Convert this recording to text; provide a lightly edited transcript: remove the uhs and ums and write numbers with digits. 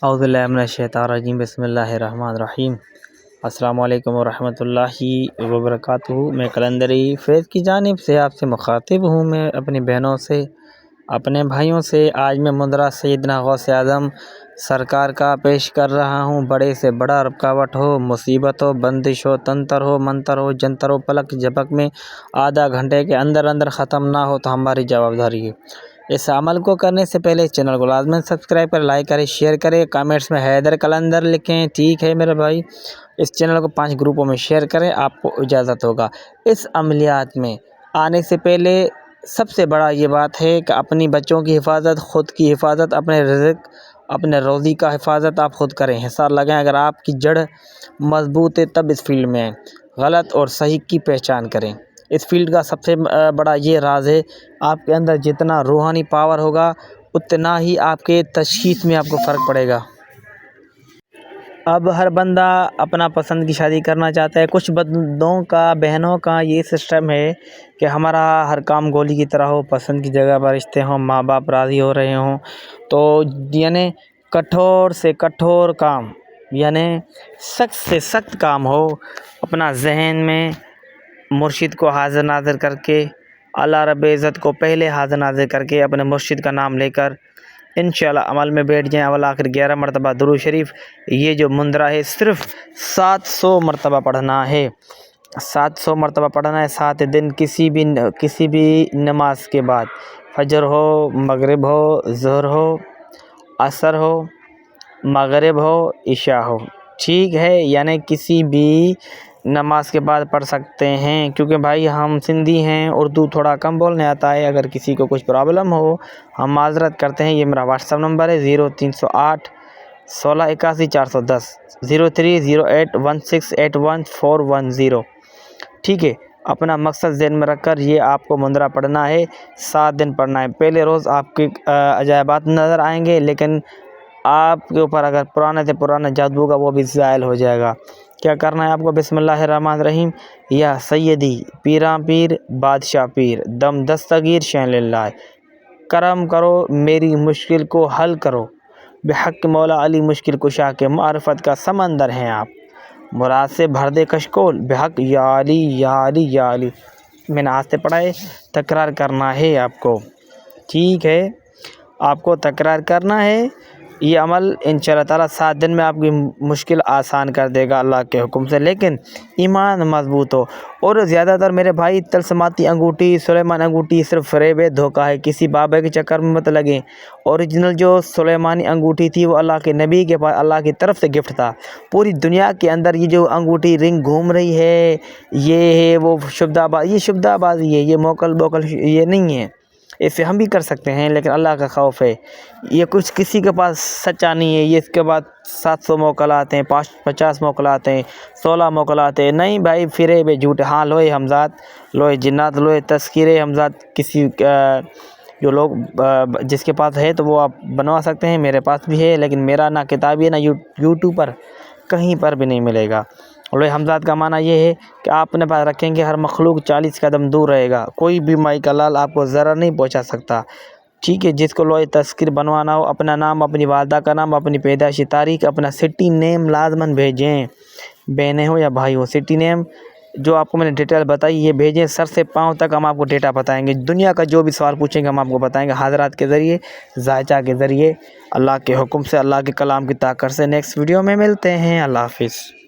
اعوذ باللہ من الشیطان الرجیم، بسم اللہ الرحمن الرحیم۔ السلام علیکم ورحمۃ اللہ وبرکاتہ۔ میں قلندری فیض کی جانب سے آپ سے مخاطب ہوں۔ میں اپنی بہنوں سے، اپنے بھائیوں سے آج میں مندرہ سیدنا غوث اعظم سرکار کا پیش کر رہا ہوں۔ بڑے سے بڑا رکاوٹ ہو، مصیبت ہو، بندش ہو، تنتر ہو، منتر ہو، جنتر ہو، پلک جھپک میں آدھا گھنٹے کے اندر ختم نہ ہو تو ہماری جواب داری ہے۔ اس عمل کو کرنے سے پہلے چینل کو لازماً سبسکرائب کریں، لائک کریں، شیئر کریں، کامنٹس میں حیدر قلندر لکھیں، ٹھیک ہے میرے بھائی۔ اس چینل کو 5 گروپوں میں شیئر کریں، آپ کو اجازت ہوگا۔ اس عملیات میں آنے سے پہلے سب سے بڑا یہ بات ہے کہ اپنی بچوں کی حفاظت، خود کی حفاظت، اپنے رزق، اپنے روزی کا حفاظت آپ خود کریں، حصار لگائیں۔ اگر آپ کی جڑ مضبوط ہے تب اس فیلڈ میں غلط اور صحیح کی پہچان کریں۔ اس فیلڈ کا سب سے بڑا یہ راز ہے، آپ کے اندر جتنا روحانی پاور ہوگا اتنا ہی آپ کے تشخیص میں آپ کو فرق پڑے گا۔ اب ہر بندہ اپنا پسند کی شادی کرنا چاہتا ہے۔ کچھ بندوں کا، بہنوں کا یہ سسٹم ہے کہ ہمارا ہر کام گولی کی طرح ہو، پسند کی جگہ پر رشتے ہوں، ماں باپ راضی ہو رہے ہوں، تو یعنی کٹھور سے کٹھور کام، یعنی سخت سے سخت کام ہو، اپنا ذہن میں مرشد کو حاضر ناظر کر کے، اللہ رب عزت کو پہلے حاضر ناظر کر کے، اپنے مرشد کا نام لے کر انشاءاللہ عمل میں بیٹھ جائیں۔ اول آخر 11 مرتبہ درود شریف، یہ جو مندرہ ہے صرف 700 مرتبہ پڑھنا ہے، 700 مرتبہ پڑھنا ہے 7 دن، کسی بھی نماز کے بعد، فجر ہو، مغرب ہو، ظہر ہو، عصر ہو، مغرب ہو، عشاء ہو، ٹھیک ہے، یعنی کسی بھی نماز کے بعد پڑھ سکتے ہیں۔ کیونکہ بھائی ہم سندھی ہیں، اردو تھوڑا کم بولنے آتا ہے، اگر کسی کو کچھ پرابلم ہو ہم معذرت کرتے ہیں۔ یہ میرا واٹس ایپ نمبر ہے 0308 1681 410 03081681 ٹھیک ہے۔ اپنا مقصد ذہن میں رکھ کر یہ آپ کو مندرہ پڑھنا ہے، 7 دن پڑھنا ہے۔ پہلے روز آپ کے عجائبات نظر آئیں گے، لیکن آپ کے اوپر اگر پرانے سے پرانا جادو ہوگا وہ بھی زائل ہو جائے گا۔ کیا کرنا ہے آپ کو؟ بسم اللہ الرحمن الرحیم، یا سیدی پیراں پیر بادشاہ پیر دم دستگیر شین للہ، کرم کرو میری مشکل کو حل کرو، بحق مولا علی مشکل کشا کے معرفت کا سمندر ہیں آپ، مراد سے بھر دے کشکول، بحق یا علی یا علی یا علی۔ میں نے آستے پڑھا ہے، تکرار کرنا ہے آپ کو، ٹھیک ہے، آپ کو تکرار کرنا ہے۔ یہ عمل انشاءاللہ تعالیٰ 7 دن میں آپ کی مشکل آسان کر دے گا اللہ کے حکم سے، لیکن ایمان مضبوط ہو۔ اور زیادہ تر میرے بھائی طلسماتی انگوٹھی، سلیمان انگوٹھی صرف فریب ہے، دھوکہ ہے، کسی بابا کے چکر میں مت لگیں۔ اوریجنل جو سلیمانی انگوٹھی تھی وہ اللہ کے نبی کے پاس اللہ کی طرف سے گفٹ تھا۔ پوری دنیا کے اندر یہ جو انگوٹھی رنگ گھوم رہی ہے، یہ ہے وہ شبدہ بازی، یہ شبدہ بازی ہے، یہ موکل بوکل یہ نہیں ہے، اسے ہم بھی کر سکتے ہیں، لیکن اللہ کا خوف ہے۔ یہ کچھ کسی کے پاس سچا نہیں ہے، یہ اس کے بعد 700 موکل آتے ہیں، 50 موکل آتے ہیں، 16 موکل آتے ہیں، نہیں بھائی، فرے بے جھوٹے۔ ہاں لوہے ہمزاد، لوہے جنات، لوہے تذکیرے ہمزاد، کسی جو لوگ جس کے پاس ہے تو وہ آپ بنوا سکتے ہیں، میرے پاس بھی ہے، لیکن میرا نہ کتابی ہے نہ یوٹیوب پر کہیں پر بھی نہیں ملے گا۔ لوہے ہمزاد کا معنی یہ ہے کہ آپ اپنے پاس رکھیں گے، ہر مخلوق 40 قدم دور رہے گا، کوئی بھی مائی کا لال آپ کو ضرر نہیں پہنچا سکتا، ٹھیک ہے۔ جس کو لوہے تذکیر بنوانا ہو، اپنا نام، اپنی والدہ کا نام، اپنی پیدائشی تاریخ، اپنا سٹی نیم لازماً بھیجیں، بہنیں ہو یا بھائی ہو، سٹی نیم جو آپ کو میں نے ڈیٹیل بتائی یہ بھیجیں، سر سے پاؤں تک ہم آپ کو ڈیٹا بتائیں گے، دنیا کا جو بھی سوال پوچھیں گے ہم آپ کو بتائیں گے، حاضرات کے ذریعے، ذائچہ کے ذریعے، اللہ کے حکم سے، اللہ کے کلام کی طاقت سے۔ نیکسٹ ویڈیو میں ملتے ہیں، اللہ حافظ۔